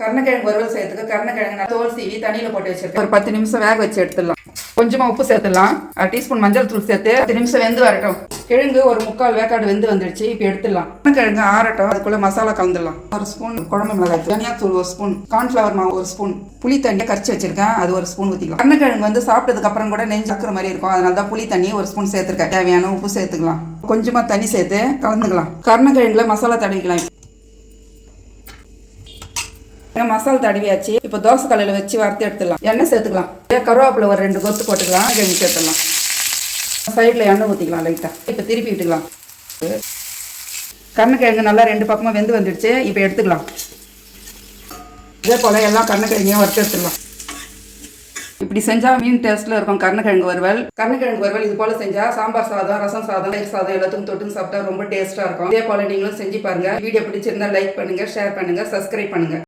கருணக்கிழங்கு வறுவல் செய்யறதுக்கு கருணக்கிழங்கு தோல் சீவி தண்ணியில் போட்டு வச்சிருக்கேன். ஒரு 10 நிமிஷம் வேக வச்சு எடுத்துடலாம். கொஞ்சமாக உப்பு சேர்த்துடலாம். 1 டீஸ்பூன் மஞ்சள் தூள் சேர்த்து 10 நிமிஷம் வெந்து வரட்டும். கிழங்கு ஒரு 3/4 வேக்காடு வெந்து வந்துடுச்சு. இப்போ எடுத்துடலாம். கருணக்கிழங்கு ஆறட்டும். அதுக்குள்ள மசாலா கலந்துடலாம். 1 ஸ்பூன் குழம்பு மிளகாய், தனியாத்தூள் 1 ஸ்பூன், கார்ன்ஃப்ளவர் மாவு 1 ஸ்பூன், புளி தண்ணியை கரைச்சி வச்சிருக்கேன், அது 1 ஸ்பூன் ஊற்றிக்கலாம். கருணக்கிழங்கு வந்து சாப்பிட்டதுக்கு அப்புறம் கூட நெஞ்சு சக்கிற மாதிரி இருக்கும். அதனால தான் புளி தண்ணி 1 ஸ்பூன் சேர்த்துருக்கேன். தேவையான உப்பு சேர்த்துக்கலாம். கொஞ்சமாக தண்ணி சேர்த்து கலந்துக்கலாம். கருணக்கிழங்குல மசாலா தடவிக்கலாம். மசாலா தடவியாச்சு. இப்போ தோசை கல்லில் வச்சு வறுத்து எடுத்துடலாம். எண்ணெய் சேர்த்துக்கலாம். கருவேப்பிலை ஒரு 2 கொத்து போட்டுக்கலாம். கிழங்கு சேர்த்துடலாம். சைடில் எண்ணெய் ஊற்றிக்கலாம் லைட்டாக. இப்போ திருப்பி விட்டுக்கலாம். கருணக்கிழங்கு நல்லா 2 பக்கமாக வெந்து வந்துடுச்சு. இப்போ எடுத்துக்கலாம். இதே போல் எல்லாம் கருணக்கிழங்கையும் வறுத்து எடுத்துடலாம். இப்படி செஞ்சால் மீன் டேஸ்ட்டில் இருக்கும் கருணக்கிழங்கு வறுவல். கருணக்கிழங்கு வறுவல் இது போல் செஞ்சால் சாம்பார் சாதம், ரசம் சாதம், தயிர் சாதம் எல்லாத்துக்கும் தொட்டுன்னு சாப்பிட்டா ரொம்ப டேஸ்ட்டாக இருக்கும். இதே போல் நீங்களும் செஞ்சு பாருங்கள். வீடியோ பிடிச்சிருந்தா லைக் பண்ணுங்கள், ஷேர் பண்ணுங்கள், சப்ஸ்கிரைப் பண்ணுங்கள்.